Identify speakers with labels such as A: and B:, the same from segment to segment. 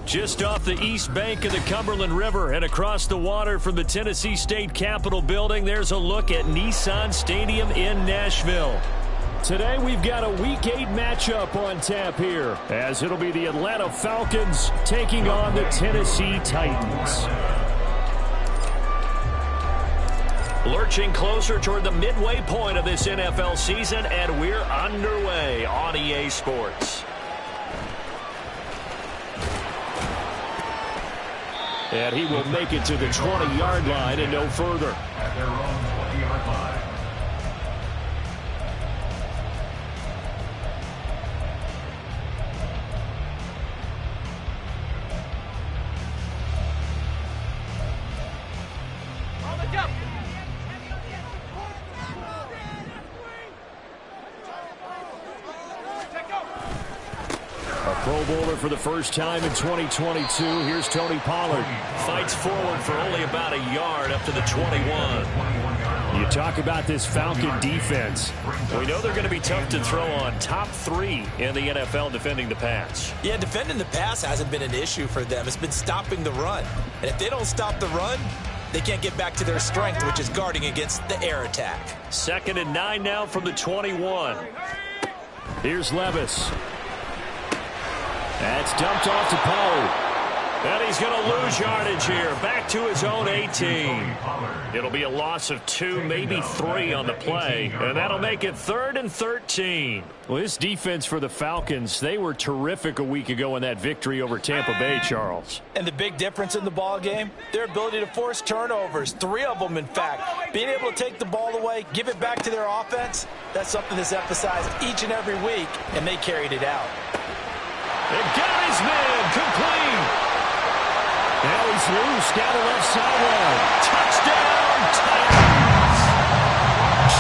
A: Just off the east bank of the Cumberland River and across the water from the Tennessee State Capitol building, there's a look at Nissan Stadium in Nashville. Today we've got a Week 8 matchup on tap here, as it'll be the Atlanta Falcons taking on the Tennessee Titans. Lurching closer toward the midway point of this NFL season, and we're underway on EA Sports. And he will make it to the 20-yard line and no further.
B: At their own 20-yard line.
A: Pro Bowler for the first time in 2022. Here's Tony Pollard. Fights forward for only about a yard up to the 21. You talk about this Falcon defense. We know they're going to be tough to throw on. Top 3 in the NFL defending the pass.
C: Yeah, defending the pass hasn't been an issue for them. It's been stopping the run. And if they don't stop the run, they can't get back to their strength, which is guarding against the air attack.
A: 2nd and 9 now from the 21. Here's Levis. That's dumped off to Pollard. And he's going to lose yardage here. Back to his own 18. It'll be a loss of 2, maybe 3 on the play. And that'll make it 3rd and 13. Well, this defense for the Falcons, they were terrific a week ago in that victory over Tampa Bay, Charles.
C: And the big difference in the ball game, their ability to force turnovers. 3 of them, in fact. Being able to take the ball away, give it back to their offense, that's something that's emphasized each and every week, and they carried it out.
A: They got his man complete. Now he's loose down the left sideline. Touchdown, Titans.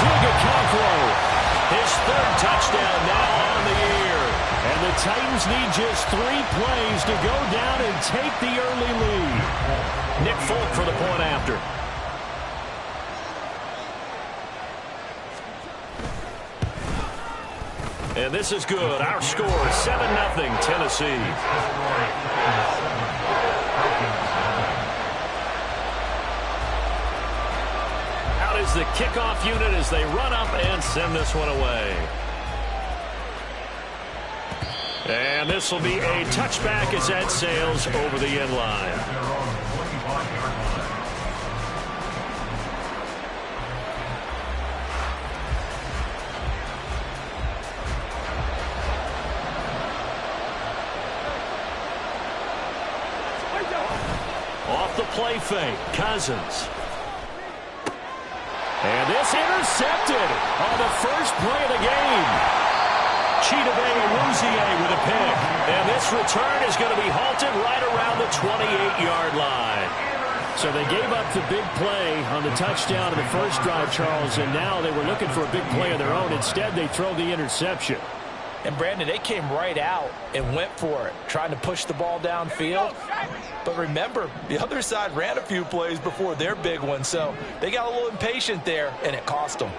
A: Chigakonkwo, his 3rd touchdown now on the year. And the Titans need just 3 plays to go down and take the early lead. Nick Folk for the point after. And this is good. Our score, 7-0 Tennessee. Out is the kickoff unit as they run up and send this one away. And this will be a touchback as that sails over the end line. Off the play fake, Cousins. And this intercepted on the first play of the game. Chidobe Awuzie with a pick. And this return is going to be halted right around the 28-yard line. So they gave up the big play on the touchdown in the first drive, Charles, and now they were looking for a big play of their own. Instead, they throw the interception.
C: And, Brandon, they came right out and went for it, trying to push the ball downfield. But remember, the other side ran a few plays before their big one, so they got a little impatient there, and it cost them.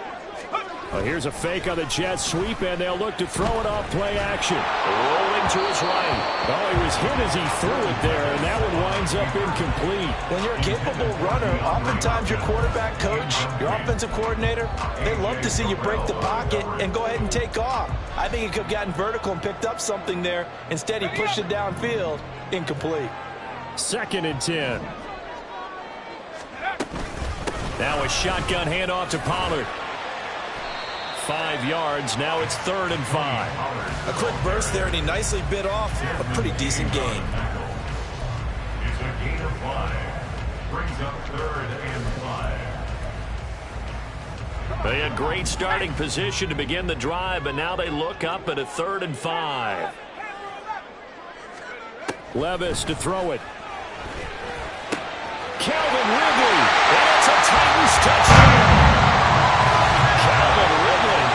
A: Well, here's a fake on the jet sweep, and they'll look to throw it off play action. Rolling to his right. Oh, he was hit as he threw it there, and that one winds up incomplete.
C: When you're a capable runner, oftentimes your quarterback coach, your offensive coordinator, they love to see you break the pocket and go ahead and take off. I think he could have gotten vertical and picked up something there. Instead, he pushed it downfield. Incomplete.
A: 2nd and 10. Now a shotgun handoff to Pollard. 5 yards. Now it's 3rd and 5.
C: A quick burst there, and he nicely bit off a pretty decent gain.
B: It's a gain of 5. Brings up 3rd and 5.
A: They had great starting position to begin the drive, but now they look up at a 3rd and 5. Levis to throw it. Calvin Ridley. And it's a Titans touchdown. Calvin Ridley,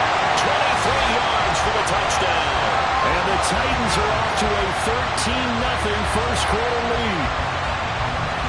A: 23 yards for the touchdown. And the Titans are off to a 13-0 first quarter lead.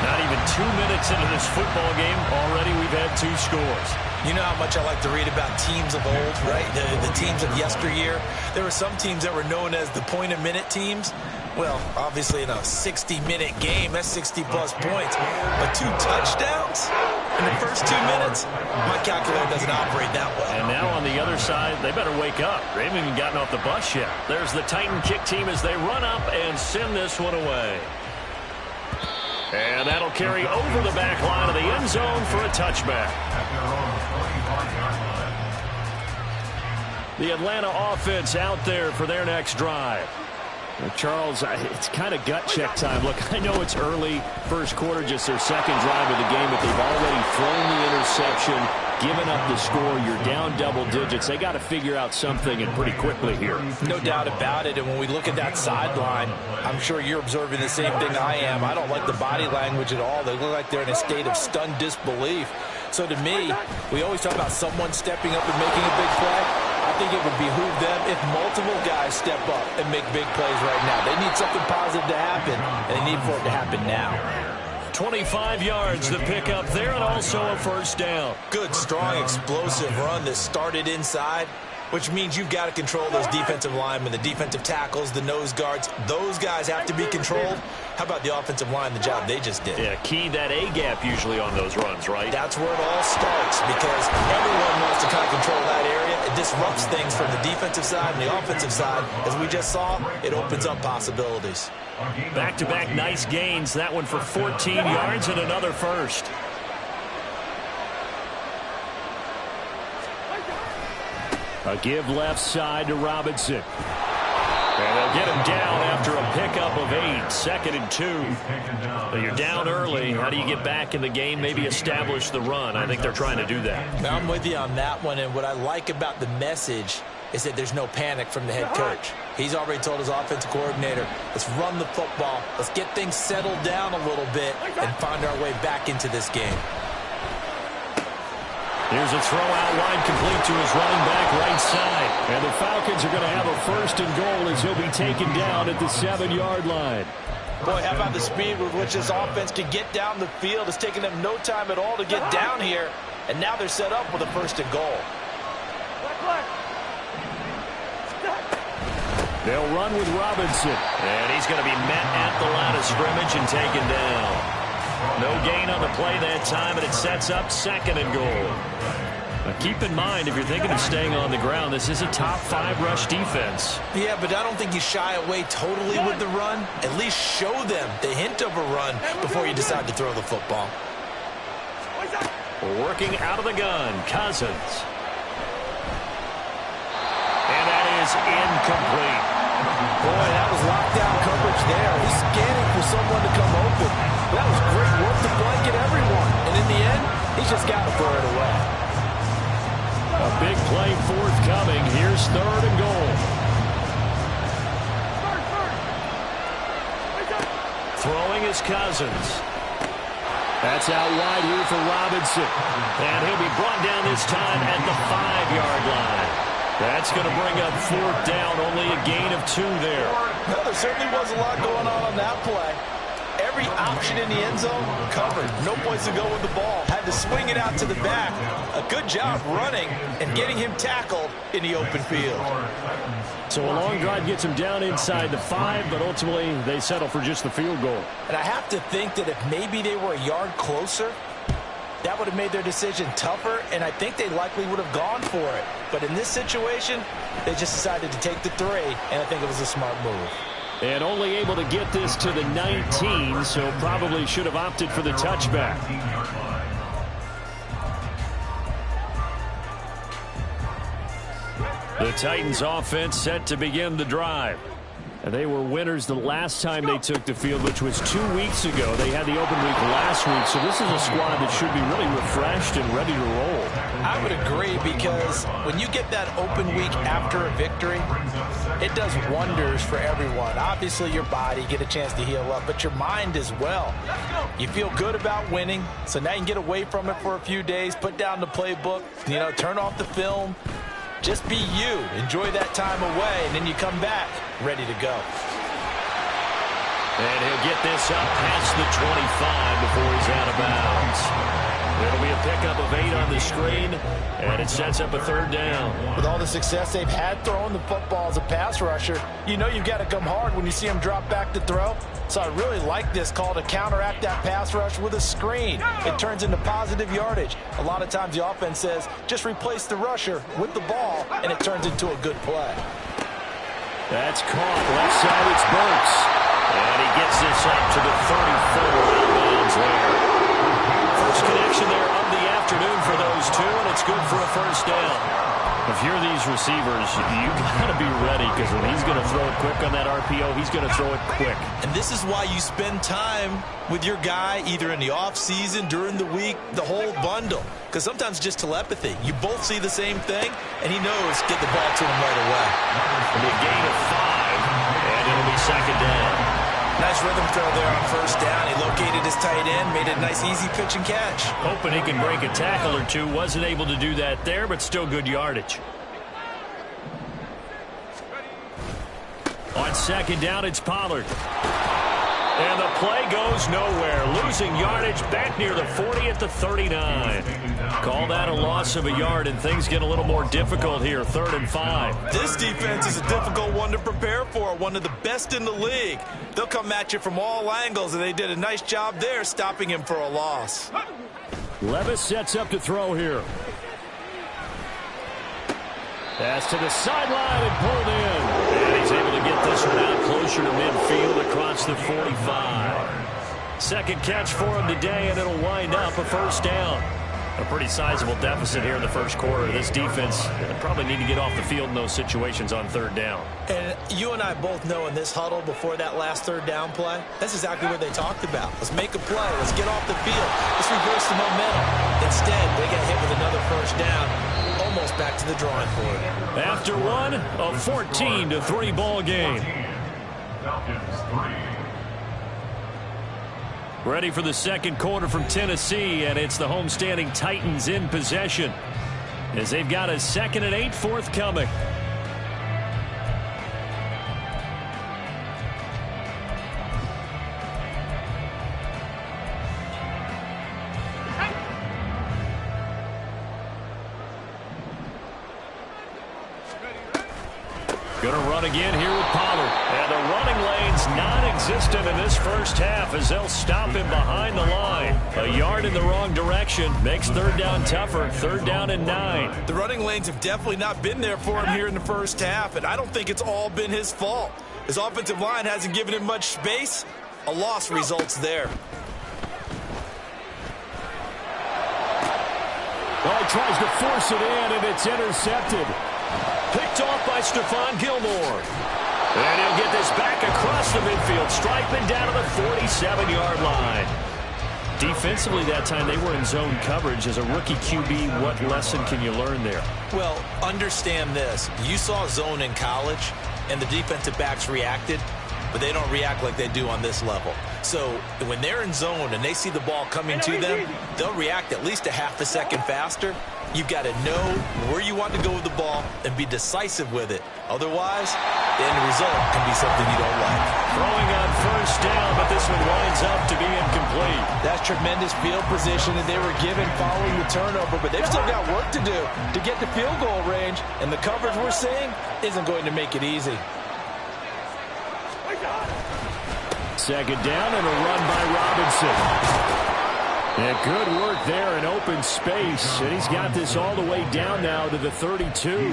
A: Not even 2 minutes into this football game, already we've had 2 scores.
C: You know how much I like to read about teams of old, right? The teams of yesteryear. There were some teams that were known as the point-a-minute teams. Well, obviously in a 60-minute game, that's 60-plus points. But 2 touchdowns in the first 2 minutes? My calculator doesn't operate that well.
A: And now on the other side, they better wake up. They haven't even gotten off the bus yet. There's the Titan kick team as they run up and send this one away. And that'll carry over the back line of the end zone for a touchback. The Atlanta offense out there for their next drive. Charles, it's kind of gut check time. Look, I know it's early, first quarter, just their second drive of the game, but they've already thrown the interception, given up the score. You're down double digits. They got to figure out something, and pretty quickly here.
C: No doubt about it. And when we look at that sideline, I'm sure you're observing the same thing I am. I don't like the body language at all. They look like they're in a state of stunned disbelief. So to me, we always talk about someone stepping up and making a big play. I think it would behoove them if multiple guys step up and make big plays right now. They need something positive to happen, and they need for it to happen now.
A: 25 yards the pickup there, and also a first down.
C: Good, strong, explosive run that started inside, which means you've got to control those defensive linemen, the defensive tackles, the nose guards. Those guys have to be controlled. How about the offensive line, the job they just did?
A: Yeah, key that A-gap usually on those runs, right?
C: That's where it all starts, because everyone wants to kind of control that area. It disrupts things from the defensive side and the offensive side. As we just saw, it opens up possibilities.
A: Back-to-back nice gains. That one for 14 yards and another first. A give left side to Robinson. And they'll get him down after a pickup of 8. 2nd and 2. So you're down early. How do you get back in the game? Maybe establish the run. I think they're trying to do that.
C: I'm with you on that one. And what I like about the message is that there's no panic from the head coach. He's already told his offensive coordinator, let's run the football. Let's get things settled down a little bit and find our way back into this game.
A: Here's a throw out wide, complete to his running back right side. And the Falcons are going to have a 1st and goal as he'll be taken down at the 7-yard line.
C: Boy, how about the speed with which this offense can get down the field? It's taken them no time at all to get down here. And now they're set up with a 1st and goal.
A: They'll run with Robinson. And he's going to be met at the line of scrimmage and taken down. No gain on the play that time, and it sets up 2nd and goal. Now keep in mind, if you're thinking of staying on the ground, this is a top 5 rush defense.
C: Yeah, but I don't think you shy away totally with the run. At least show them the hint of a run before you decide to throw the football.
A: Working out of the gun, Cousins. And that is incomplete.
C: Boy, that was lockdown coverage there. He's scanning for someone to come open. That was great work to blanket everyone. And in the end, he's just got to throw it away.
A: A big play forthcoming. Here's 3rd and goal. Throwing is Cousins. That's out wide here for Robinson. And he'll be brought down this time at the 5-yard line. That's going to bring up 4th down. Only a gain of 2 there.
C: Well, there certainly was a lot going on that play. Every option in the end zone covered. No place to go with the ball. Had to swing it out to the back. A good job running and getting him tackled in the open field.
A: So a long drive gets him down inside the 5, but ultimately they settle for just the field goal.
C: And I have to think that if maybe they were a yard closer, that would have made their decision tougher, and I think they likely would have gone for it. But in this situation, they just decided to take the 3, and I think it was a smart move.
A: And only able to get this to the 19, so probably should have opted for the touchback. The Titans offense set to begin the drive. They were winners the last time they took the field, which was 2 weeks ago. They had the open week last week, so this is a squad that should be really refreshed and ready to roll.
C: I would agree, because when you get that open week after a victory, it does wonders for everyone. Obviously, your body, get a chance to heal up, but your mind as well. You feel good about winning, so now you can get away from it for a few days, put down the playbook, turn off the film. Just be you. Enjoy that time away, and then you come back ready to go.
A: And he'll get this up past the 25 before he's out of bounds. It'll be a pickup of 8 on the screen, and it sets up a third down.
C: With all the success they've had throwing the football as a pass rusher, you know you've got to come hard when you see him drop back to throw. So I really like this call to counteract that pass rush with a screen. It turns into positive yardage. A lot of times the offense says, just replace the rusher with the ball, and it turns into a good play.
A: That's caught. Left side, it's Burks. And he gets this up to the 34 outbounds there. First connection there of the afternoon for those two, and it's good for a first down. If you're these receivers, you got to be ready, because when he's going to throw it quick on that RPO, he's going to throw it quick.
C: And this is why you spend time with your guy either in the offseason, during the week, the whole bundle. Because sometimes just telepathy. You both see the same thing, and he knows get the ball to him right away.
A: It'll be a gain of 5, and it'll be second down.
C: Nice rhythm throw there on first down. He located his tight end, made a nice easy pitch and catch.
A: Hoping he can break a tackle or two. Wasn't able to do that there, but still good yardage. On second down, it's Pollard. And the play goes nowhere. Losing yardage back near the 40 at the 39. Call that a loss of a yard, and things get a little more difficult here. 3rd and 5.
C: This defense is a difficult one to prepare for. One of the best in the league. They'll come at you from all angles, and they did a nice job there stopping him for a loss.
A: Levis sets up to throw here. Pass to the sideline and pulled in. And he's able to get this one out closer to midfield across the 45. Second catch for him today, and it'll wind up a first down. A pretty sizable deficit here in the first quarter. This defense probably need to get off the field in those situations on 3rd down.
C: And you and I both know in this huddle before that last 3rd down play, that's exactly what they talked about. Let's make a play. Let's get off the field. Let's reverse the momentum. Instead, they got hit with another first down. Almost back to the drawing board.
A: After one, a 14-3 ball game.
B: Falcons 3.
A: Ready for the second quarter from Tennessee, and it's the homestanding Titans in possession as they've got a 2nd and 8 forthcoming. Going to run again here with Pollard. And the running lane's non-existent in this first half as they'll stop him behind the line. A yard in the wrong direction makes 3rd down tougher. 3rd down and 9.
C: The running lanes have definitely not been there for him here in the first half, and I don't think it's all been his fault. His offensive line hasn't given him much space. A loss results there.
A: Oh, he tries to force it in, and it's intercepted. Picked off by Stephon Gilmore. And he'll get this back across the midfield, striping down to the 47-yard line. Defensively that time, they were in zone coverage. As a rookie QB, what lesson can you learn there?
C: Well, understand this. You saw zone in college, and the defensive backs reacted, but they don't react like they do on this level. So when they're in zone and they see the ball coming to them, they'll react at least a half a second faster. You've got to know where you want to go with the ball and be decisive with it. Otherwise, the end result can be something you don't like.
A: Throwing on first down, but this one winds up to be incomplete.
C: That's tremendous field position that they were given following the turnover, but they've still got work to do to get the field goal range, and the coverage we're seeing isn't going to make it easy.
A: Second down and a run by Robinson. And good work there in open space. And he's got this all the way down now to the 32.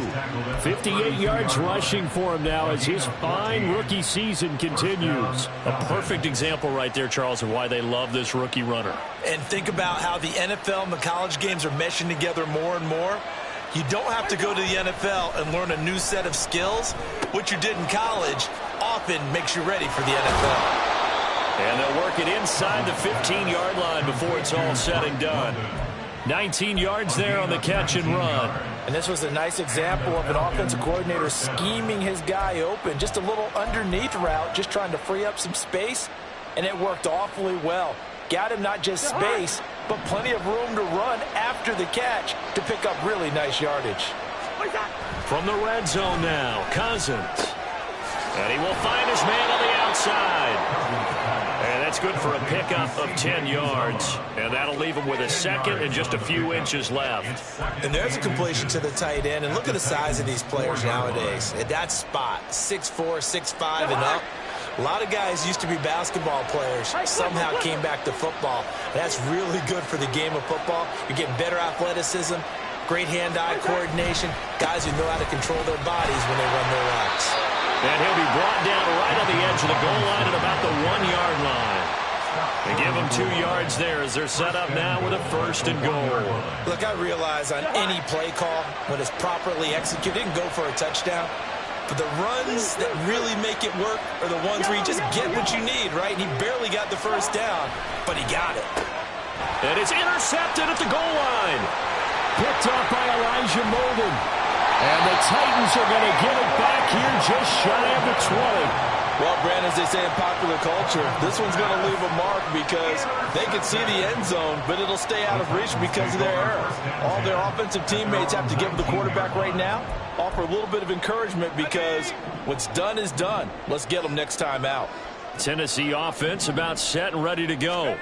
A: 58 yards rushing for him now as his fine rookie season continues. A perfect example right there, Charles, of why they love this rookie runner.
C: And think about how the NFL and the college games are meshing together more and more. You don't have to go to the NFL and learn a new set of skills. What you did in college often makes you ready for the NFL.
A: And they'll work it inside the 15-yard line before it's all said and done. 19 yards there on the catch and run.
C: And this was a nice example of an offensive coordinator scheming his guy open. Just a little underneath route, just trying to free up some space. And it worked awfully well. Got him not just space, but plenty of room to run after the catch to pick up really nice yardage.
A: From the red zone now, Cousins. And he will find his man on the outside. And that's good for a pickup of 10 yards. And that'll leave him with a second and just a few inches left.
C: And there's a completion to the tight end. And look at the size of these players nowadays. At that spot, 6'4", 6'5", and up. A lot of guys used to be basketball players, somehow came back to football. That's really good for the game of football. You're getting better athleticism, great hand-eye coordination, guys who know how to control their bodies when they run their routes.
A: And he'll be brought down right on the edge of the goal line at about the 1-yard line. They give him 2 yards there as they're set up now with a 1st and goal.
C: Look, I realize on any play call, when it's properly executed, it can go for a touchdown. But the runs that really make it work are the ones where you just get what you need, right? And he barely got the 1st down, but he got it.
A: And it's intercepted at the goal line. Picked up by Elijah Molden. And the Titans are going to get it back here just shy of the 20.
C: Well, Brandon, as they say in popular culture, this one's going to leave a mark because they can see the end zone, but it'll stay out of reach because of their error. All their offensive teammates have to give the quarterback right now, offer a little bit of encouragement because what's done is done. Let's get them next time out.
A: Tennessee offense about set and ready to go.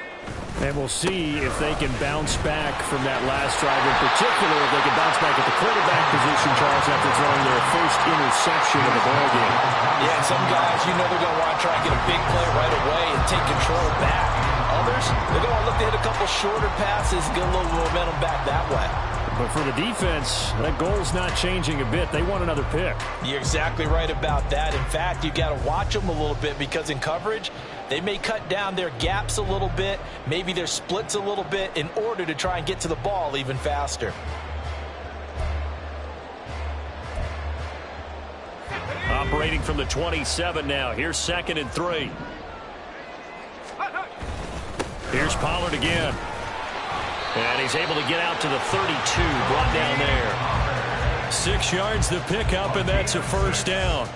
D: And we'll see if they can bounce back from that last drive, in particular if they can bounce back at the quarterback position, Charles, after throwing their first interception of the ballgame.
C: Yeah, and some guys, you know they're going to want to try and get a big play right away and take control back. Others, they're going to look to hit a couple shorter passes, get a little momentum back that way.
D: But for the defense, that goal's not changing a bit. They want another pick.
C: You're exactly right about that. In fact, you got to watch them a little bit because in coverage, they may cut down their gaps a little bit, maybe their splits a little bit in order to try and get to the ball even faster.
A: Operating from the 27 now. Here's 2nd and 3. Here's Pollard again. And he's able to get out to the 32, brought down there. 6 yards the pickup, and that's a 1st down.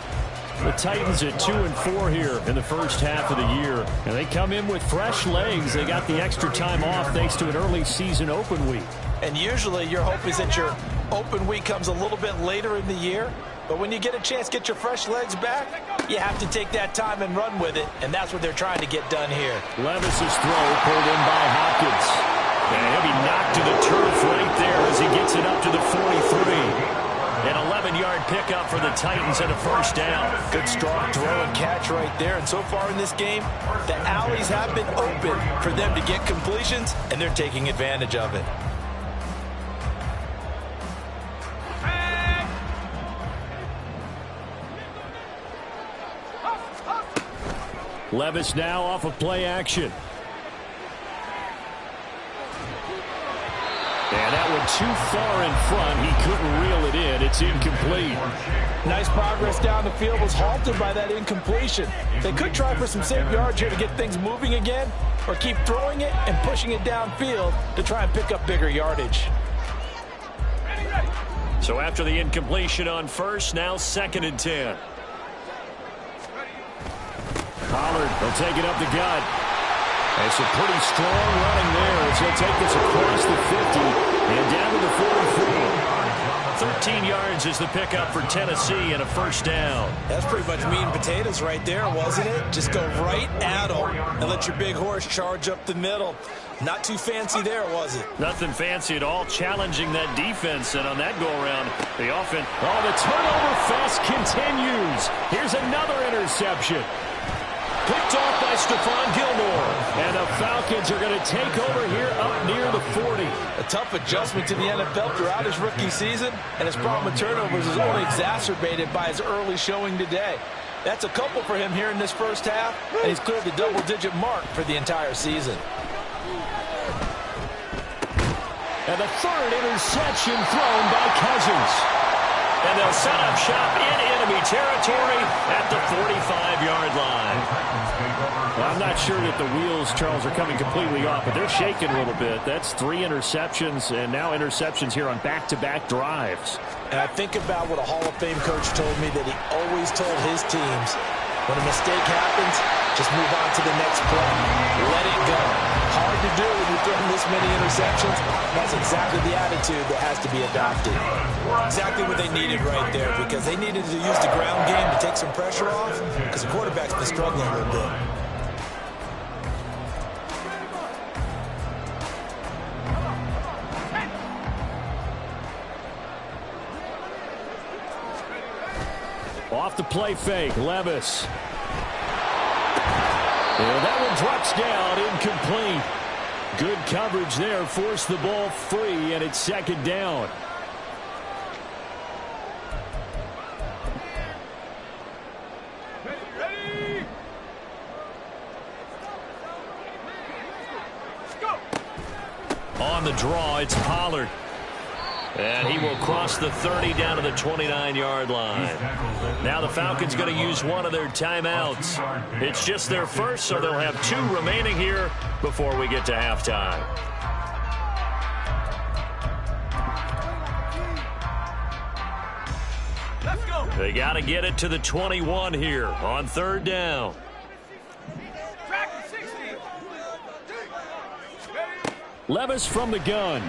A: The Titans at 2-4 here in the first half of the year. And they come in with fresh legs. They got the extra time off thanks to an early season open week.
C: And usually your hope is that your open week comes a little bit later in the year. But when you get a chance to get your fresh legs back, you have to take that time and run with it. And that's what they're trying to get done here.
A: Levis's throw pulled in by Hopkins. And he'll be knocked to the turf right there as he gets it up to the 43. An 11-yard pickup for the Titans and a 1st down.
C: Good strong throw and catch right there. And so far in this game, the alleys have been open for them to get completions, and they're taking advantage of it.
D: Levis now off of play action.
A: And that one too far in front. He couldn't reel it in. It's incomplete.
C: Nice progress down the field was halted by that incompletion. They could try for some safe yards here to get things moving again, or keep throwing it and pushing it downfield to try and pick up bigger yardage.
A: So after the incompletion on 1st, now 2nd and 10.
D: Pollard will take it up the gut.
A: And some pretty strong running there as he'll take this across the 50 and down to the 44. 13 yards is the pickup for Tennessee and a 1st down.
C: That's pretty much meat and potatoes right there, wasn't it? Just go right at them and let your big horse charge up the middle. Not too fancy there, was it?
A: Nothing fancy at all, challenging that defense. And on that go-around, the offense. Oh, the turnover fest continues. Here's another interception. Picked off by Stephon Gilmore. And the Falcons are going to take over here up near the 40.
C: A tough adjustment to the NFL throughout his rookie season, and his problem with turnovers is only exacerbated by his early showing today. That's a couple for him here in this first half, and he's cleared the double-digit mark for the entire season.
A: And the 3rd interception thrown by Cousins. And they'll set up shop in enemy territory at the 45-yard line.
D: Well, I'm not sure that the wheels, Charles, are coming completely off, but they're shaking a little bit. That's 3 interceptions, and now interceptions here on back-to-back drives.
C: And I think about what a Hall of Fame coach told me, that he always told his teams, When a mistake happens, just move on to the next play. Let it go. Hard to do when you're throwing this many interceptions. That's exactly the attitude that has to be adopted. Exactly what they needed right there, because they needed to use the ground game to take some pressure off, because the quarterback's been struggling a little bit.
D: Off the play fake, Levis. And that one drops down, incomplete. Good coverage there, forced the ball free, and it's second down.
B: Ready? Let's go.
A: On the draw, it's Pollard. And he will cross the 30 down to the 29-yard line. Now the Falcons going to use one of their timeouts. It's just their first, so they'll have 2 remaining here before we get to halftime.
B: Let's go.
A: They got to get it to the 21 here on 3rd down.
B: Track 60.
D: Levis from the gun.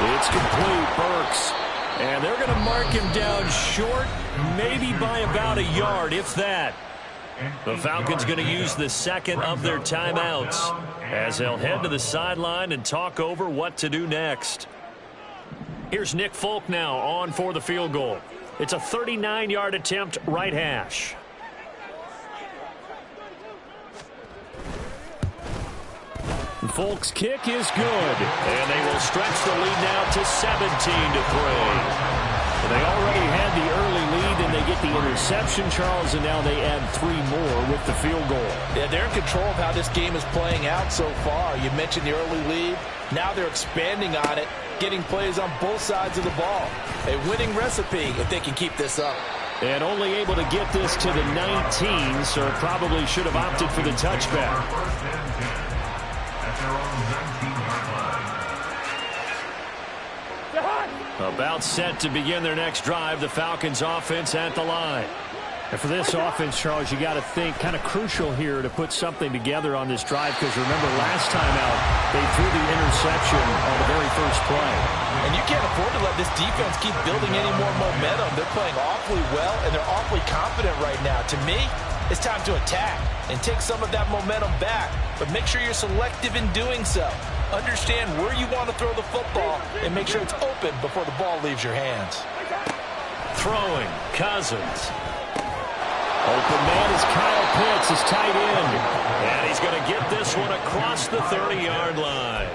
D: It's complete, Burks. And they're going to mark him down short, maybe by about a yard, if that. The Falcons going to use the second of their timeouts as they'll head to the sideline and talk over what to do next. Here's Nick Folk now on for the field goal. It's a 39-yard attempt, right hash. Folk's kick is good.
A: And they will stretch the lead now to 17-3.
D: They already had the early lead, and they get the interception, Charles, and now they add 3 more with the field goal.
C: Yeah, they're in control of how this game is playing out so far. You mentioned the early lead. Now they're expanding on it, getting plays on both sides of the ball. A winning recipe if they can keep this up.
D: And only able to get this to the 19, so probably should have opted for the touchback.
A: About set to begin their next drive, the Falcons offense at the line.
D: And for this offense, Charles, you got to think kind of crucial here to put something together on this drive, because remember last time out, they threw the interception on the very first play.
C: And you can't afford to let this defense keep building any more momentum. They're playing awfully well, and they're awfully confident right now. To me, it's time to attack and take some of that momentum back, but make sure you're selective in doing so. Understand where you want to throw the football and make sure it's open before the ball leaves your hands.
A: Throwing, Cousins.
D: Open man is Kyle Pitts, his tight end.
A: And he's going to get this one across the 30-yard line.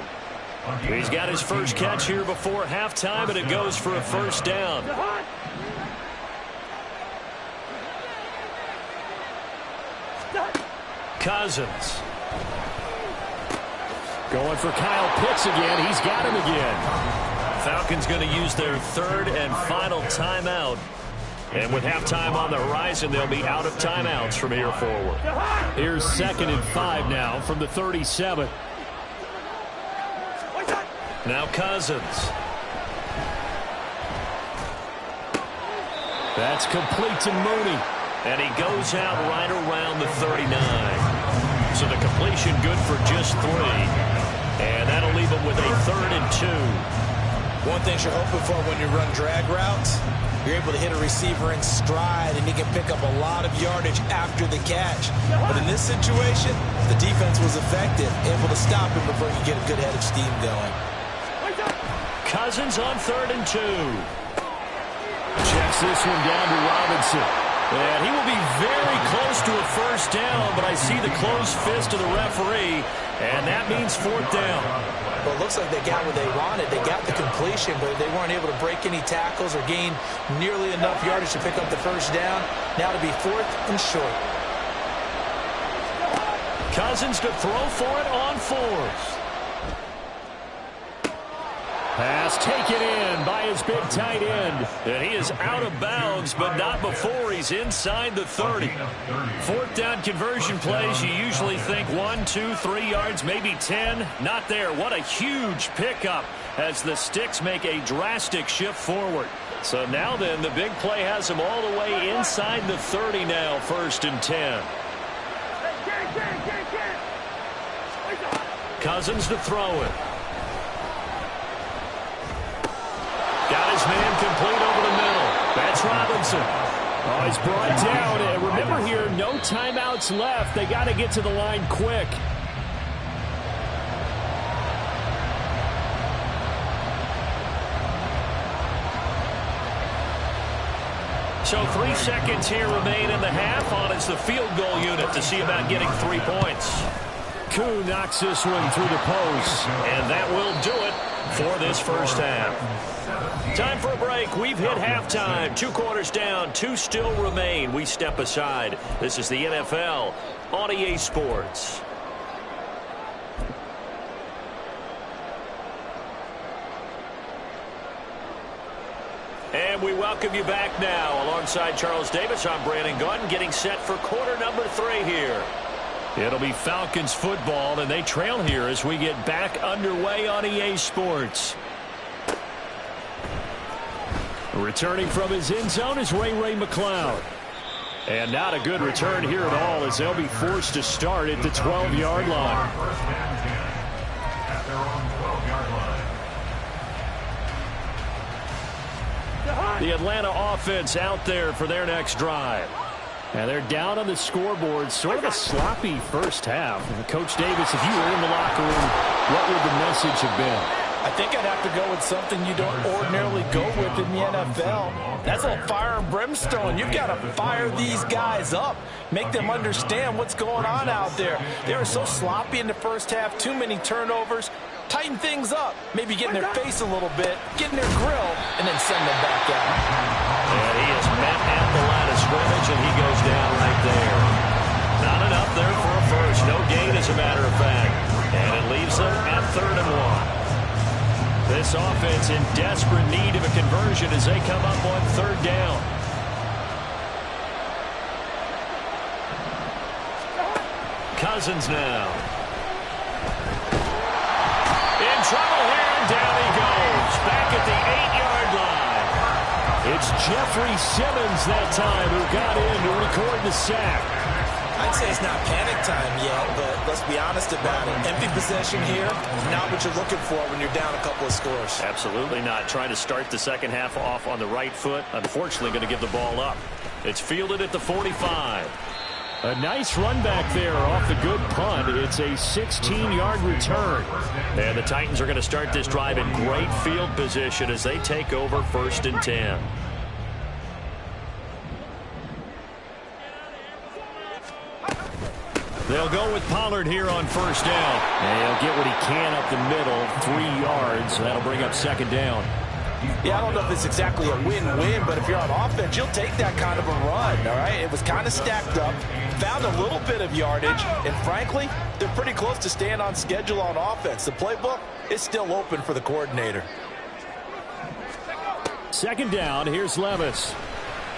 A: He's got his first catch here before halftime, and it goes for a first down. Cousins.
D: Going for Kyle Pitts again. He's got him again.
A: Falcons going to use their 3rd and final timeout. And with halftime on the horizon, they'll be out of timeouts from here forward.
D: Here's 2nd and 5 now from the 37.
A: Now Cousins.
D: That's complete to Mooney.
A: And he goes out right around the 39. So the completion good for just 3. And that'll leave him with a 3rd and 2.
C: One thing you're hoping for when you run drag routes, you're able to hit a receiver in stride, and he can pick up a lot of yardage after the catch. But in this situation, the defense was effective, able to stop him before you get a good head of steam going.
A: Cousins on 3rd and 2.
D: Checks this one down to Robinson.
A: And he will be very close to a first down, but I see the closed fist of the referee, and that means 4th down.
C: Well, it looks like they got what they wanted. They got the completion, but they weren't able to break any tackles or gain nearly enough yardage to pick up the first down. Now to be 4th and short.
A: Cousins to throw for it on 4th.
D: Pass taken in by his big tight end.
A: And he is out of bounds, but not before he's inside the 30. 4th down conversion plays, you usually think 1, 2, 3 yards, maybe 10. Not there. What a huge pickup as the Sticks make a drastic shift forward.
D: So now then, the big play has him all the way inside the 30 now, 1st and 10. Cousins to throw it. Got his man complete over the middle. That's Robinson.
E: Oh, he's brought down. And remember here, no timeouts left. They got to get to the line quick.
D: So 3 seconds here remain in the half. On it's the field goal unit to see about getting 3 points.
E: Koo knocks this one through the post.
D: And that will do it for this first half. Time for a break. We've hit halftime. 2 quarters down. 2 still remain. We step aside. This is the NFL on EA Sports. And we welcome you back now. Alongside Charles Davis, I'm Brandon Gaudin, getting set for quarter number 3 here. It'll be Falcons football, and they trail here as we get back underway on EA Sports.
E: Returning from his end zone is Ray McCloud.
D: And not a good return here at all, as they'll be forced to start at the 12-yard line.
B: First and 10 at their own 12-yard line.
D: The Atlanta offense out there for their next drive.
E: And they're down on the scoreboard. Sort of a sloppy first half. And Coach Davis, if you were in the locker room, what would the message have been?
C: I think I'd have to go with something you don't ordinarily go with in the NFL. That's a little fire and brimstone. You've got to fire these guys up. Make them understand what's going on out there. They were so sloppy in the first half. Too many turnovers. Tighten things up. Maybe get in their face a little bit. Get in their grill. And then send them back out.
D: And he is met at the line of scrimmage, and he goes down right there. Not enough there for a first. No gain, as a matter of fact. And it leaves them at 3rd and 1. This offense in desperate need of a conversion as they come up on 3rd down. Cousins now. In trouble here, and down he goes. Back at the 8-yard line.
E: It's Jeffrey Simmons that time who got in to record the sack.
C: I'd say it's not panic time yet, but let's be honest about it. Empty possession here, not what you're looking for when you're down a couple of scores.
D: Absolutely not. Trying to start the second half off on the right foot. Unfortunately, going to give the ball up. It's fielded at the 45.
E: A nice run back there off the good punt. It's a 16-yard return.
D: And the Titans are going to start this drive in great field position as they take over 1st and 10. They'll go with Pollard here on 1st down.
E: And he'll get what he can up the middle, 3 yards. That'll bring up 2nd down.
C: Yeah, I don't know if it's exactly a win-win, but if you're on offense, you'll take that kind of a run, all right? It was kind of stacked up, found a little bit of yardage, and frankly, they're pretty close to staying on schedule on offense. The playbook is still open for the coordinator.
E: 2nd down, here's Levis.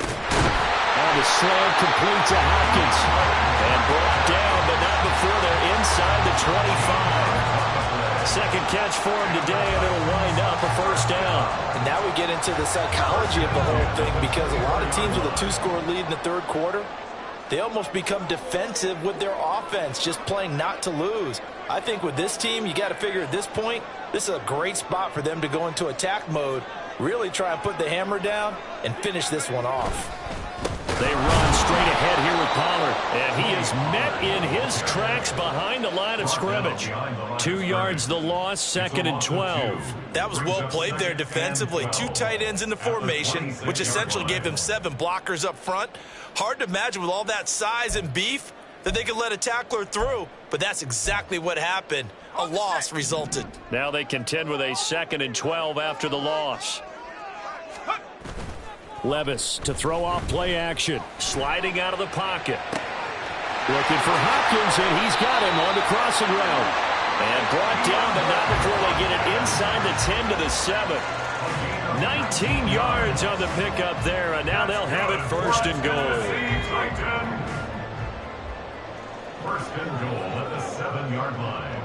E: And the slam complete to Hopkins.
D: And brought down, but not before they're inside the 25. Second catch for him today, and it'll wind up a 1st down.
C: And now we get into the psychology of the whole thing, because a lot of teams with a 2-score lead in the 3rd quarter, they almost become defensive with their offense, just playing not to lose. I think with this team, you got to figure at this point, this is a great spot for them to go into attack mode, really try and put the hammer down and finish this one off.
D: They run straight ahead here with Pollard, and he is met in his tracks behind the line of scrimmage. 2 yards the loss, 2nd and 12.
C: That was well played there defensively. 2 tight ends in the formation, which essentially gave them 7 blockers up front. Hard to imagine with all that size and beef that they could let a tackler through, but that's exactly what happened. A loss resulted.
D: Now they contend with a 2nd and 12 after the loss.
E: Levis to throw off play action.
D: Sliding out of the pocket.
E: Looking for Hopkins, and he's got him on the crossing route.
D: And brought down, but not before they get it inside the 10 to the 7. 19 yards on the pickup there, and now they'll have it 1st and goal.
B: 1st and goal at the 7-yard line.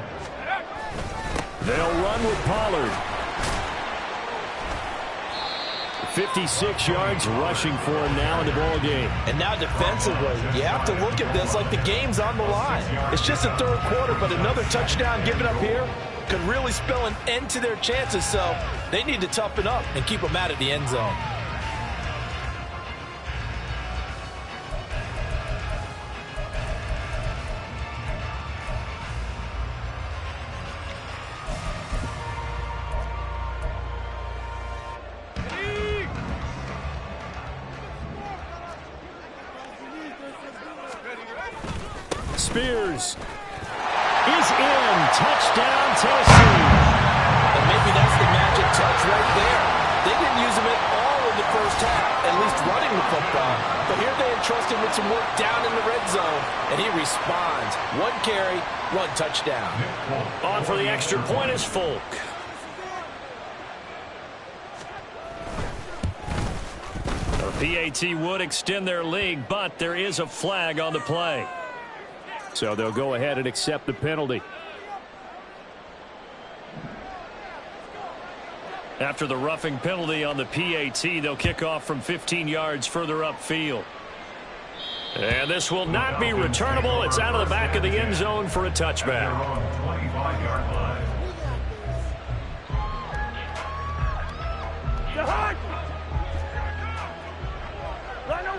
E: They'll run with Pollard. 56 yards rushing for him now in the ball game.
C: And now defensively, you have to look at this like the game's on the line. It's just a third quarter, but another touchdown given up here could really spell an end to their chances, so they need to toughen up and keep them out of the end zone.
E: Spears is in. Touchdown, Tennessee.
C: And maybe that's the magic touch right there. They didn't use him at all in the first half, at least running the football. But here they entrust him with some work down in the red zone, and he responds. 1 carry, 1 touchdown.
D: On for the extra point is Folk. The PAT would extend their lead, but there is a flag on the play.
E: So they'll go ahead and accept the penalty.
D: After the roughing penalty on the PAT, they'll kick off from 15 yards further upfield. And this will not be returnable. It's out of the back of the end zone for a touchback.
B: 25-yard line.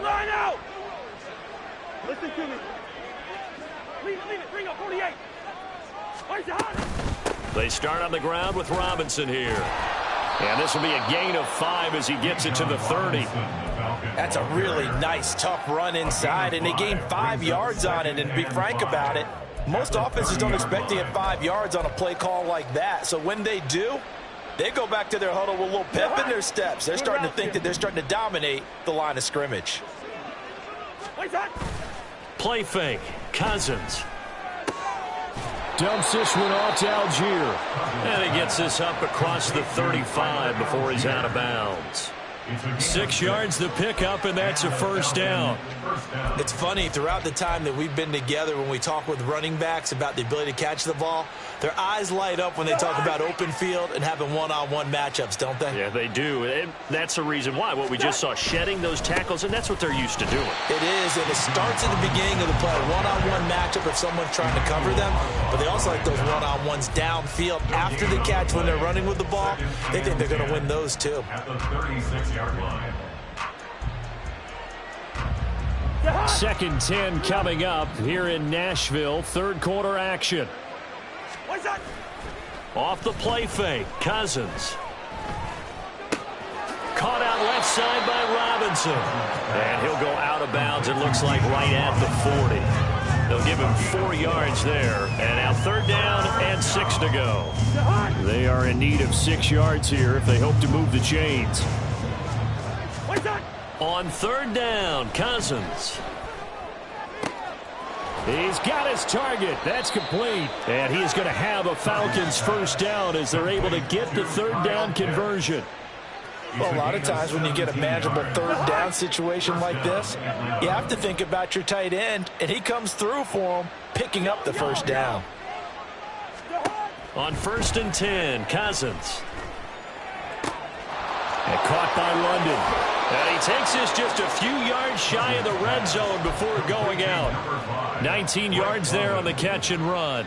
F: Line out! Listen to me. Leave it. Bring up 48. Where's the hot?
D: They start on the ground with Robinson here. And this will be a gain of 5 as he gets it to the 30.
C: That's a really nice, tough run inside, and they gained 5 yards on it. And to be frank about it, most offenses don't expect to get 5 yards on a play call like that. So when they do, they go back to their huddle with a little pep in their steps. They're starting to think that they're starting to dominate the line of scrimmage.
D: Play fake. Cousins.
E: Dumps this one off to Algier.
D: And he gets this up across the 35 before he's out of bounds. 6 yards the pickup, and that's a first down.
C: It's funny, throughout the time that we've been together, when we talk with running backs about the ability to catch the ball, their eyes light up when they talk about open field and having one-on-one matchups, don't they?
D: Yeah, they do. And that's the reason why. What we just saw, shedding those tackles, and that's what they're used to doing.
C: It is, and it starts at the beginning of the play. One-on-one matchup if someone's trying to cover them, but they also like those one-on-ones downfield after the catch when they're running with the ball. They think they're going to win those, too.
B: At the 36-yard line.
E: 2nd 10 coming up here in Nashville. Third quarter action.
D: Off the play fake, Cousins. Caught out left side by Robinson. And he'll go out of bounds, it looks like, right at the 40. They'll give him 4 yards there. And now 3rd down and 6 to go.
E: They are in need of 6 yards here if they hope to move the chains.
D: On 3rd down, Cousins.
E: He's got his target. That's complete. And he is going to have a Falcons first down as they're able to get the 3rd down conversion.
C: Well, a lot of times when you get a manageable 3rd down situation like this, you have to think about your tight end, and he comes through for him, picking up the first down.
D: On 1st and 10, Cousins.
E: And caught by London.
D: And he takes this just a few yards shy of the red zone before going out. 19 yards there on the catch and run.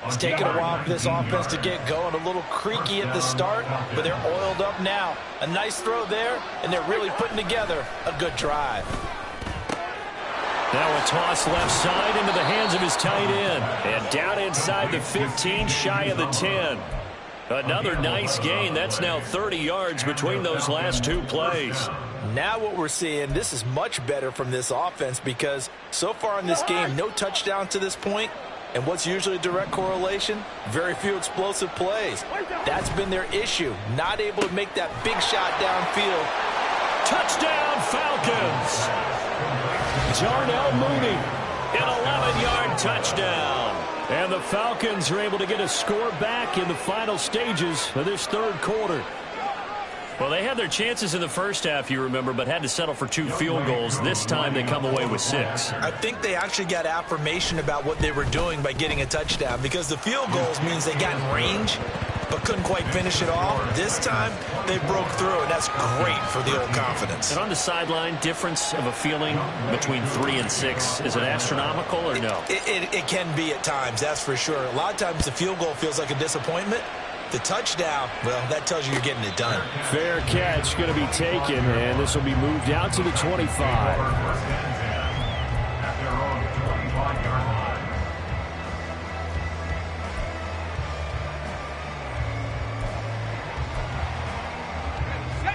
C: It's taken a while for this offense to get going. A little creaky at the start, but they're oiled up now. A nice throw there, and they're really putting together a good drive.
D: Now a toss left side into the hands of his tight end. And down inside the 15, shy of the 10. Another nice gain. That's now 30 yards between those last 2 plays.
C: Now what we're seeing, this is much better from this offense because so far in this game, no touchdown to this point. And what's usually a direct correlation? Very few explosive plays. That's been their issue. Not able to make that big shot downfield.
D: Touchdown, Falcons!
E: Darnell Mooney.
D: An 11-yard touchdown.
E: And the Falcons are able to get a score back in the final stages of this 3rd quarter.
D: Well, they had their chances in the first half, you remember, but had to settle for 2 field goals. This time they come away with 6.
C: I think they actually got affirmation about what they were doing by getting a touchdown because the field goals means they got in range. but couldn't quite finish it off. This time, they broke through, and that's great for the old confidence.
D: And on the sideline, difference of a feeling between 3 and 6, is it astronomical or no?
C: It can be at times, that's for sure. A lot of times the field goal feels like a disappointment. The touchdown, well, that tells you you're getting it done.
E: Fair catch going to be taken, and this will be moved out to the 25.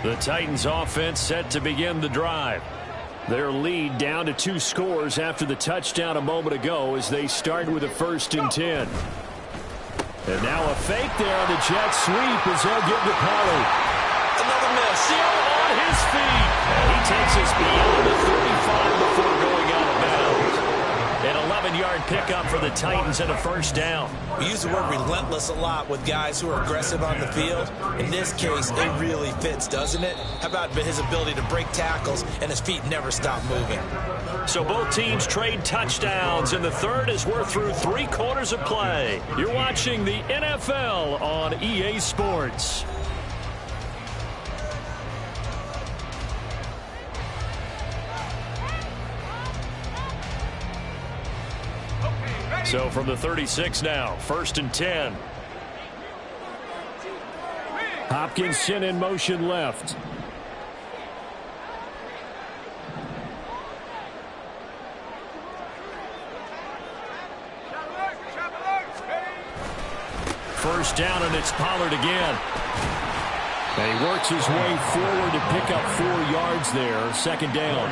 D: The Titans offense set to begin the drive. Their lead down to 2 scores after the touchdown a moment ago as they start with a 1st and 10. And now a fake there on the jet sweep as they'll give to Pollard.
C: Another miss.
D: Still on his feet. And he takes us beyond the 35 before going out of bounds. An 11-yard pickup for the Titans and a 1st down.
C: We use the word relentless a lot with guys who are aggressive on the field. In this case, it really fits, doesn't it? How about his ability to break tackles and his feet never stop moving?
D: So both teams trade touchdowns, and the third as we're through 3 quarters of play. You're watching the NFL on EA Sports. So from the 36 now, 1st and 10.
E: Hopkinson in motion left.
D: First down, and it's Pollard again.
E: And he works his way forward to pick up 4 yards there. 2nd down.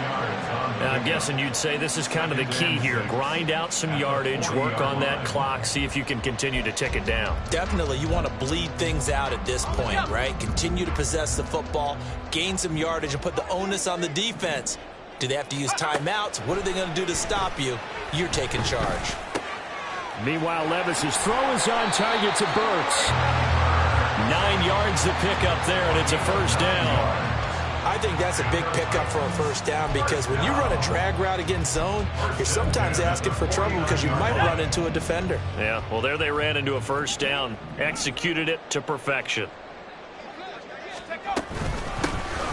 D: Now, I'm guessing you'd say this is kind of the key here. Grind out some yardage, work on that clock, see if you can continue to tick it down.
C: Definitely, you want to bleed things out at this point, right? Continue to possess the football, gain some yardage, and put the onus on the defense. Do they have to use timeouts? What are they going to do to stop you? You're taking charge.
E: Meanwhile, Levis's throw is on target to Burks.
D: 9 yards to pick up there, and it's a 1st down.
C: I think that's a big pickup for a 1st down because when you run a drag route against zone, you're sometimes asking for trouble because you might run into a defender.
D: Yeah, well, there they ran into a 1st down, executed it to perfection.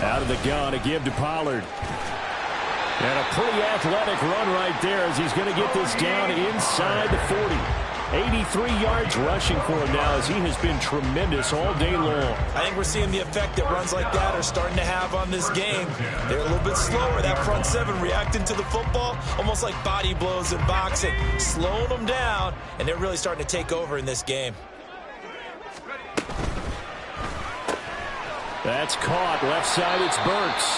E: Out of the gun, a give to Pollard. And a pretty athletic run right there as he's going to get this down inside the 40. 83 yards rushing for him now as he has been tremendous all day long.
C: I think we're seeing the effect that runs like that are starting to have on this game. They're a little bit slower. That front 7 reacting to the football, almost like body blows in boxing, slowing them down, and they're really starting to take over in this game.
E: That's caught. Left side, it's Burks.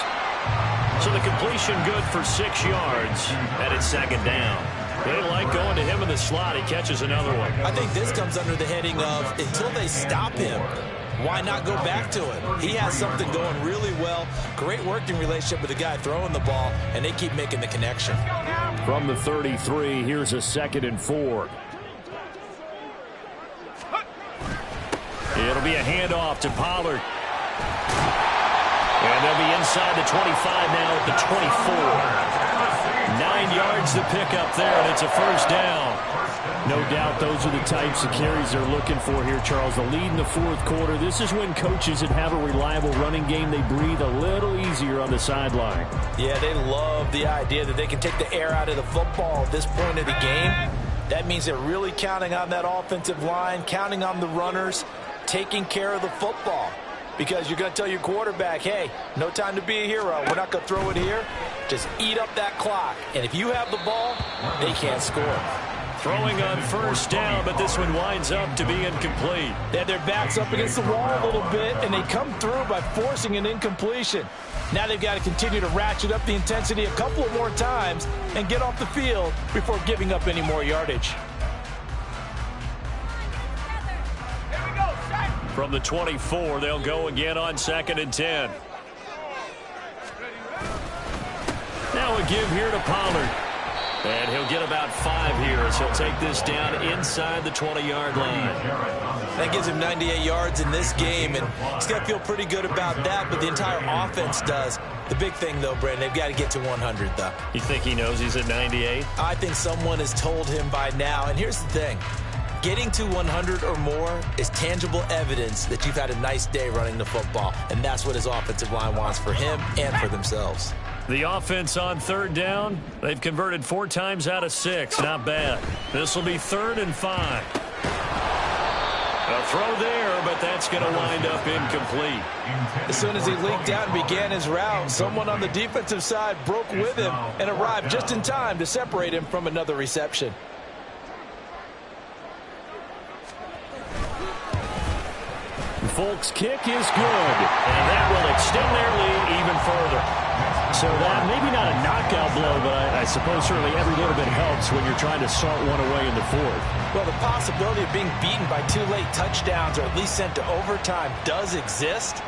D: So the completion good for 6 yards, and it's 2nd down. They like going to him in the slot. He catches another one.
C: I think this comes under the heading of until they stop him, why not go back to him? He has something going really well. Great working relationship with the guy throwing the ball, and they keep making the connection.
E: From the 33, here's a 2nd and 4.
D: It'll be a handoff to Pollard. And they'll be inside the 25 now at the 24. 9 yards to pick up there, and it's a 1st down.
E: No doubt those are the types of carries they're looking for here, Charles. The lead in the 4th quarter. This is when coaches that have a reliable running game, they breathe a little easier on the sideline.
C: Yeah, they love the idea that they can take the air out of the football at this point of the game. That means they're really counting on that offensive line, counting on the runners, taking care of the football. Because you're going to tell your quarterback, hey, no time to be a hero. We're not going to throw it here. Just eat up that clock. And if you have the ball, they can't score.
D: Throwing on 1st down, but this one winds up to be incomplete.
C: They had their backs up against the wall a little bit, and they come through by forcing an incompletion. Now they've got to continue to ratchet up the intensity a couple of more times and get off the field before giving up any more yardage.
D: From the 24, they'll go again on 2nd and 10. Now a give here to Pollard. And he'll get about 5 here as he'll take this down inside the 20-yard line.
C: That gives him 98 yards in this game, and he's got to feel pretty good about that, but the entire offense does. The big thing, though, Brandon, they've got to get to 100, though.
D: You think he knows he's at 98?
C: I think someone has told him by now, and here's the thing. Getting to 100 or more is tangible evidence that you've had a nice day running the football, and that's what his offensive line wants for him and for themselves.
D: The offense on third down, they've converted 4 times out of 6. Not bad. This will be 3rd and 5. A throw there, but that's going to wind up incomplete.
C: As soon as he leaked out and began his route, someone on the defensive side broke with him and arrived just in time to separate him from another reception.
D: Folks' kick is good, and that will extend their lead even further. So that, maybe not a knockout blow, but I suppose certainly every little bit helps when you're trying to salt one away in the 4th.
C: Well, the possibility of being beaten by 2 late touchdowns or at least sent to overtime does exist,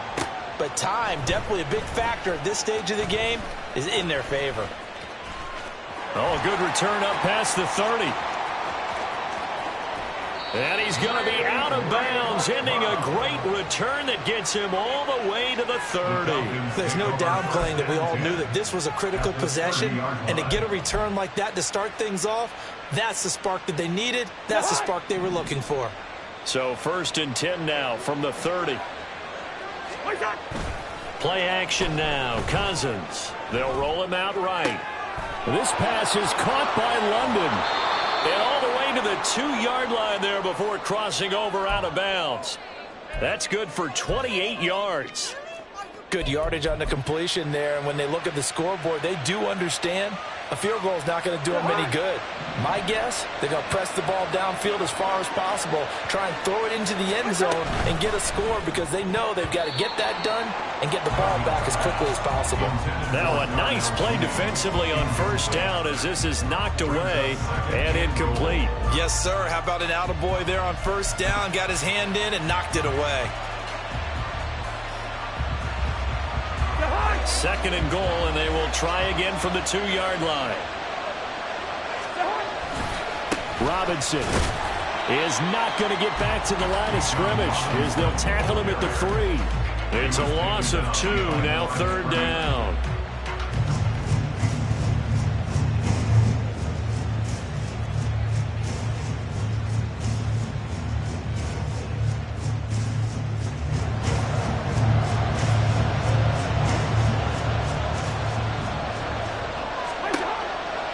C: but time, definitely a big factor at this stage of the game, is in their favor.
D: Oh, good return up past the 30. And he's going to be out of bounds, ending a great return that gets him all the way to the 30.
C: There's no downplaying that we all knew that this was a critical possession, and to get a return like that to start things off, that's the spark that they needed. That's the spark they were looking for.
D: So 1st and 10 now from the 30. Play action now. Cousins. They'll roll him out right. This pass is caught by London. And all the way to the 2-yard line there before crossing over out of bounds. That's good for 28 yards.
C: Good yardage on the completion there. And when they look at the scoreboard, they do understand a field goal is not going to do them any good. My guess, they're going to press the ball downfield as far as possible, try and throw it into the end zone and get a score because they know they've got to get that done and get the ball back as quickly as possible.
D: Now a nice play defensively on 1st down as this is knocked away and incomplete.
C: Yes, sir. How about an attaboy there on 1st down? Got his hand in and knocked it away.
D: 2nd and goal, and they will try again from the 2-yard line. Robinson is not going to get back to the line of scrimmage as they'll tackle him at the 3. It's a loss of 2, now 3rd down.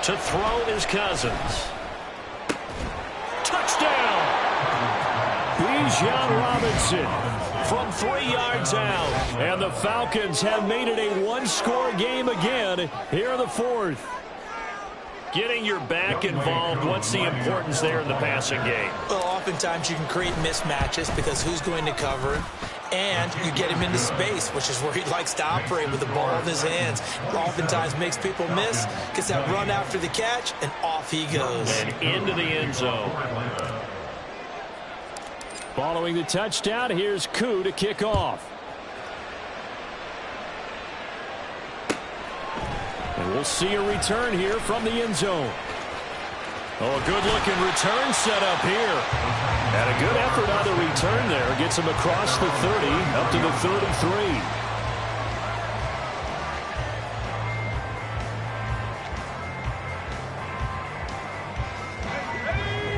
D: To throw is Cousins. Touchdown! Bijan Robinson from 3 yards out. And the Falcons have made it a 1-score game again here in the 4th. Getting your back involved, what's the importance there in the passing game?
C: Well, oftentimes you can create mismatches because who's going to cover him? And you get him into space, which is where he likes to operate with the ball in his hands. Oftentimes makes people miss, gets that run after the catch, and off he goes.
D: And into the end zone. Following the touchdown, here's Koo to kick off. And we'll see a return here from the end zone. Oh, a good-looking return set up here. And a good effort on the return there. Gets him across the 30, up to the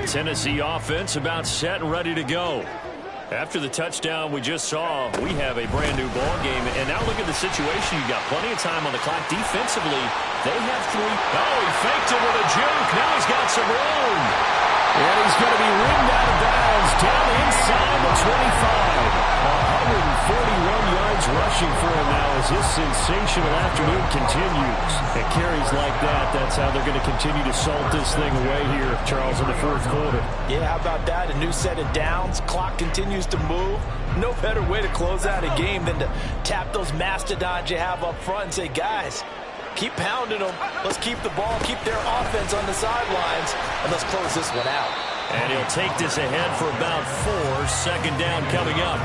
D: 33. Tennessee offense about set and ready to go. After the touchdown we just saw, we have a brand-new ball game. And now look at the situation. You've got plenty of time on the clock. Defensively, they have 3. Oh, he faked it with a juke. Now he's got some room. And he's going to be ridden out of bounds down inside the 25. 141 yards rushing for him now as this sensational afternoon continues. At carries like that, that's how they're going to continue to salt this thing away here, Charles, in the 4th quarter.
C: Yeah, how about that? A new set of downs. Clock continues to move. No better way to close out a game than to tap those mastodons you have up front and say, guys, keep pounding them. Let's keep the ball, keep their offense on the sidelines, and let's close this one out.
D: And he'll take this ahead for about 4. 2nd down coming up.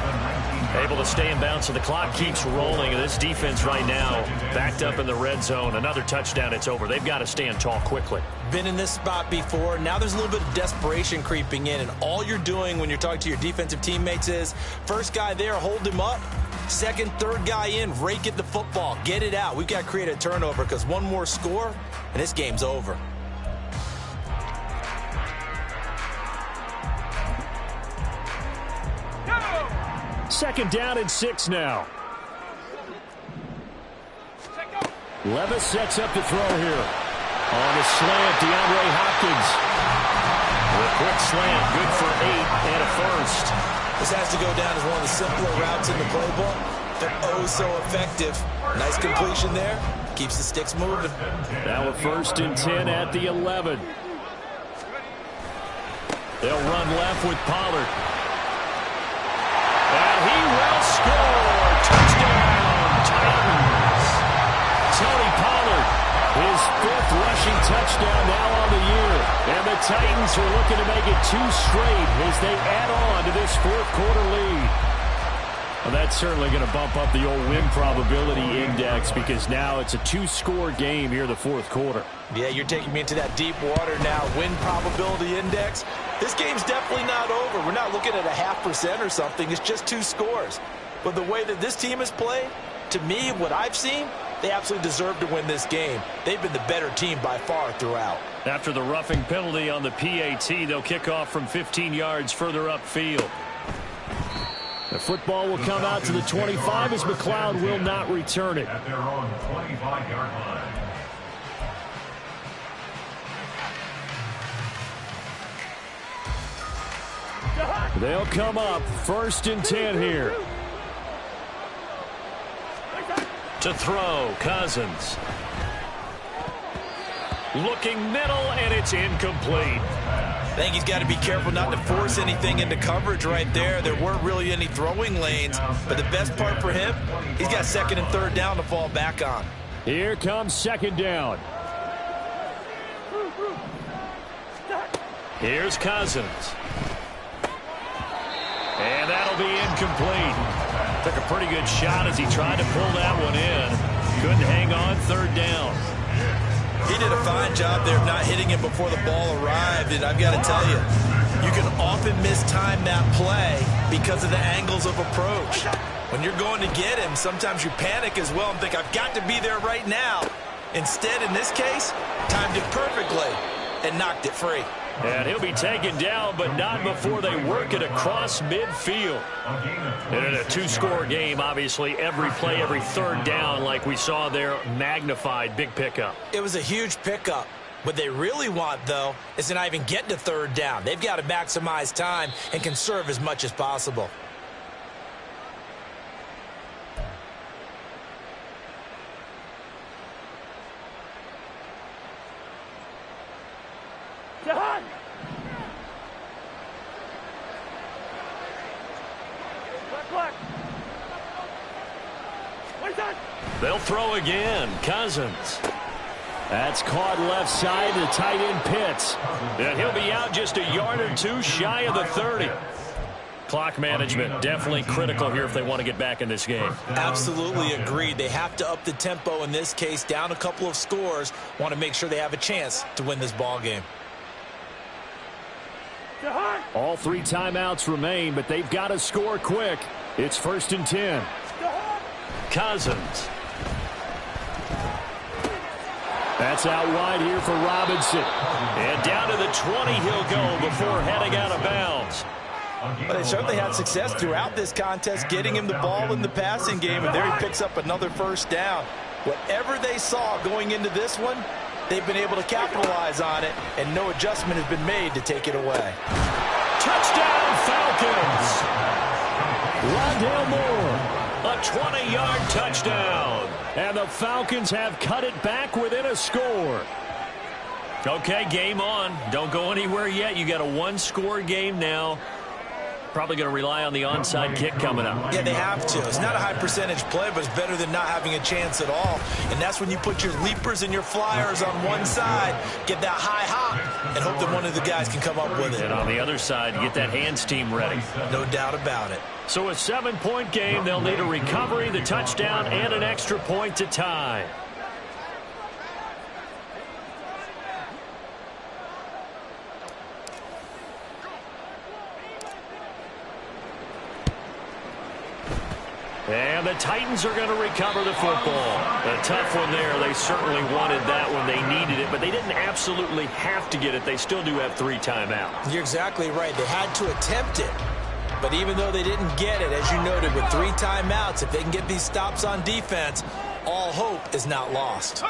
D: Able to stay in bounds, so the clock keeps rolling. And this defense right now backed up in the red zone. Another touchdown, it's over. They've got to stand tall quickly.
C: Been in this spot before. Now there's a little bit of desperation creeping in, and all you're doing when you're talking to your defensive teammates is, first guy there, hold him up. Second, third guy in, rake at the football. Get it out. We've got to create a turnover because one more score, and this game's over.
E: 2nd down and 6 now. Levis sets up to throw here. On the slant, DeAndre Hopkins. With a quick slant, good for 8 and a first.
C: This has to go down as one of the simpler routes in the playbook, but oh so effective. Nice completion there. Keeps the sticks moving.
E: Now a 1st and 10 at the 11. They'll run left with Pollard. And he will score. Touchdown, Titans. Tony Pollard, his 5th rushing touchdown now on the year. And the Titans are looking to make it 2 straight as they add on to this 4th quarter lead. Well, that's certainly going to bump up the old win probability index because now it's a 2-score game here in the 4th quarter.
C: Yeah, you're taking me into that deep water now. Win probability index. This game's definitely not over. We're not looking at a 0.5% or something. It's just 2 scores. But the way that this team has played, to me, what I've seen, they absolutely deserve to win this game. They've been the better team by far throughout. After the roughing penalty on the PAT, they'll kick off from 15 yards further upfield.
E: The football will come out to the 25 as McLeod will not return it.
B: At their own 25-yard line.
E: They'll come up 1st and 10 here.
D: To throw, Cousins. Looking middle, and it's incomplete.
C: I think he's got to be careful not to force anything into coverage right there. There weren't really any throwing lanes, but the best part for him, he's got 2nd and 3rd down to fall back on.
E: Here comes 2nd down.
D: Here's Cousins. And that'll be incomplete. Took a pretty good shot as he tried to pull that one in. Couldn't hang on 3rd down.
C: He did a fine job there of not hitting him before the ball arrived, and I've got to tell you, you can often mistime that play because of the angles of approach. When you're going to get him, sometimes you panic as well and think, I've got to be there right now. Instead, in this case, timed it perfectly and knocked it free.
D: And he'll be taken down, but not before they work it across midfield. And in a 2-score game, obviously, every play, every 3rd down, like we saw there, magnified. Big pickup.
C: It was a huge pickup. What they really want, though, is to not even get to 3rd down. They've got to maximize time and conserve as much as possible.
D: They'll throw again. Cousins.
E: That's caught left side to tight end Pitts.
D: And he'll be out just a yard or 2 shy of the 30. Clock management definitely critical here if they want to get back in this game.
C: Absolutely agreed. They have to up the tempo in this case, down a couple of scores. Want to make sure they have a chance to win this ball game.
E: All 3 timeouts remain, but they've got to score quick. It's 1st and 10.
D: Cousins.
E: That's out wide here for Robinson.
D: And down to the 20 he'll go before heading out of bounds.
C: But they certainly had success throughout this contest, getting him the ball in the passing game, and there he picks up another 1st down. Whatever they saw going into this one, they've been able to capitalize on it, and no adjustment has been made to take it away.
D: Touchdown, Falcons!
E: Rondale Moore.
D: A 20-yard touchdown.
E: And the Falcons have cut it back within a score.
D: Okay, game on. Don't go anywhere yet. You got a 1-score game now. Probably going to rely on the onside kick coming up.
C: Yeah, they have to. It's not a high percentage play, but it's better than not having a chance at all. And that's when you put your leapers and your flyers on one side, get that high hop, and hope that one of the guys can come up with it.
D: And on the other side, get that hands team ready.
C: No doubt about it.
D: So a 7-point game. They'll need a recovery, the touchdown, and an extra point to tie. And the Titans are going to recover the football. A tough one there. They certainly wanted that when they needed it, but they didn't absolutely have to get it. They still do have 3 timeouts.
C: You're exactly right. They had to attempt it. But even though they didn't get it, as you noted, with 3 timeouts, if they can get these stops on defense, all hope is not lost.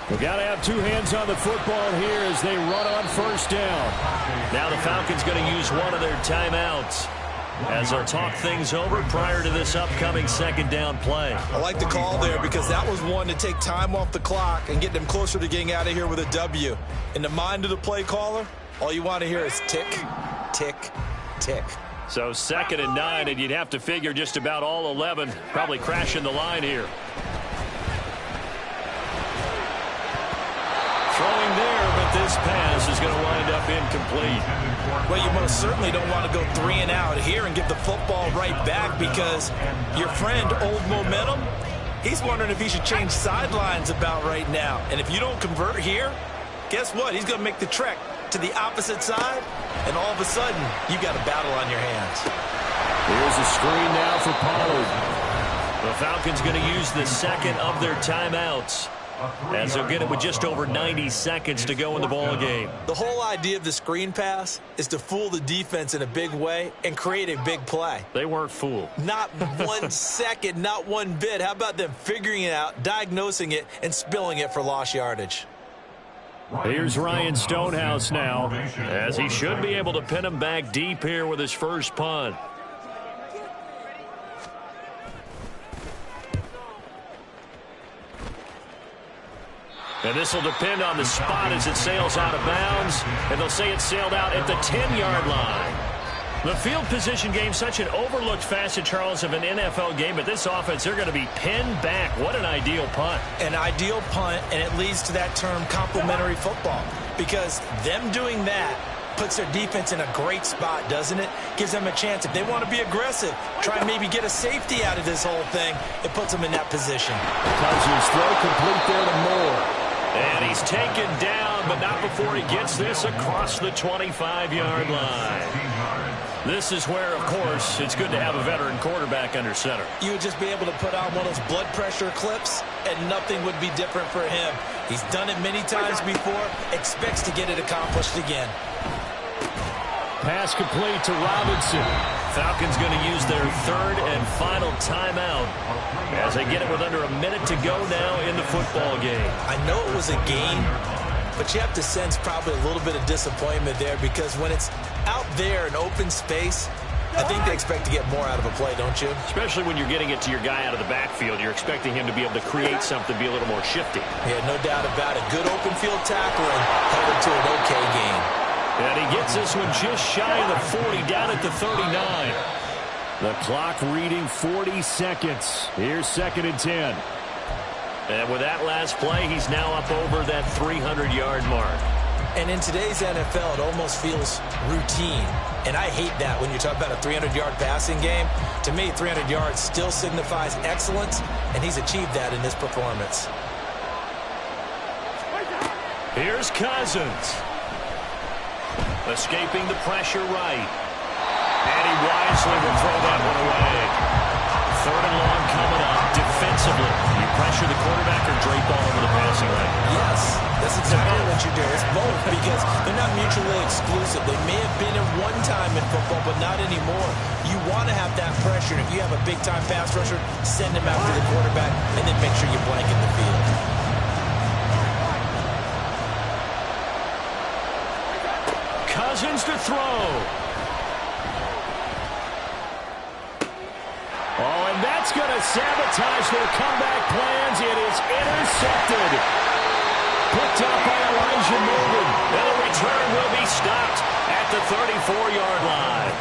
E: We've got to have 2 hands on the football here as they run on first down.
D: Now the Falcons going to use one of their timeouts as they'll talk things over prior to this upcoming second down play.
C: I like the call there because that was one to take time off the clock and get them closer to getting out of here with a W. In the mind of the play caller, all you want to hear is tick, tick, tick.
D: So 2nd and 9, and you'd have to figure just about all 11 probably crashing the line here. Throwing there, but this pass is going to wind up incomplete.
C: Well, you most certainly don't want to go 3 and out here and give the football right back because your friend, Old Momentum, he's wondering if he should change sidelines about right now. And if you don't convert here, guess what? He's going to make the trek to the opposite side, and all of a sudden, you got a battle on your hands.
E: Here's a screen now for Pollard.
D: The Falcons going to use the second of their timeouts, as they'll get it with just over 90 seconds to go in the ball game.
C: The whole idea of the screen pass is to fool the defense in a big way and create a big play.
D: They weren't fooled.
C: Not 1 second, not one bit. How about them figuring it out, diagnosing it, and spilling it for lost yardage?
D: Here's Ryan Stonehouse now, as he should be able to pin him back deep here with his first punt. And this will depend on the spot as it sails out of bounds, and they'll say it sailed out at the 10-yard line. The field position game, such an overlooked facet, Charles, of an NFL game, but this offense, they're going to be pinned back. What an ideal punt.
C: An ideal punt, and it leads to that term complementary football, because them doing that puts their defense in a great spot, doesn't it? Gives them a chance. If they want to be aggressive, try and maybe get a safety out of this whole thing, it puts them in that position.
E: Cousins throw complete there to Moore.
D: And he's taken down, but not before he gets this across the 25-yard line. This is where, of course, it's good to have a veteran quarterback under center.
C: You would just be able to put on one of those blood pressure clips, and nothing would be different for him. He's done it many times before, expects to get it accomplished again.
E: Pass complete to Robinson.
D: Falcons going to use their 3rd and final timeout as they get it with under a minute to go now in the football game.
C: I know it was a game, but you have to sense probably a little bit of disappointment there because when it's out there in open space, I think they expect to get more out of a play, don't you?
D: Especially when you're getting it to your guy out of the backfield. You're expecting him to be able to create something, be a little more shifty.
C: Yeah, no doubt about it. Good open field tackling, headed to an okay game.
D: And he gets this one just shy of the 40, down at the 39.
E: The clock reading 40 seconds. Here's 2nd and 10.
D: And with that last play, he's now up over that 300-yard mark.
C: And in today's NFL, it almost feels routine. And I hate that when you talk about a 300-yard passing game. To me, 300 yards still signifies excellence, and he's achieved that in this performance.
D: Here's Cousins. Escaping the pressure right. And he wisely will throw that one away. 3rd and long coming up. Defensively, you pressure the quarterback or drape all over the passing lane?
C: Yes, that's exactly what you do. It's both because they're not mutually exclusive. They may have been at one time in football, but not anymore. You want to have that pressure. If you have a big-time pass rusher, send him after the quarterback, and then make sure you blanket the field.
D: Cousins to throw.
E: Oh, and that's going to sabotage their comeback plans. It is intercepted. Picked up by Elijah Morgan.
D: And the return will be stopped at the 34-yard line.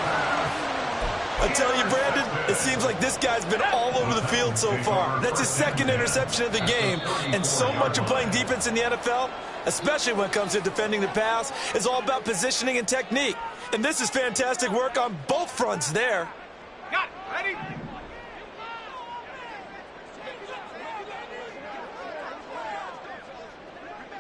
C: I tell you, Brandon, it seems like this guy's been all over the field so far. That's his 2nd interception of the game. And so much of playing defense in the NFL, especially when it comes to defending the pass, is all about positioning and technique. And this is fantastic work on both fronts there.
F: Got it.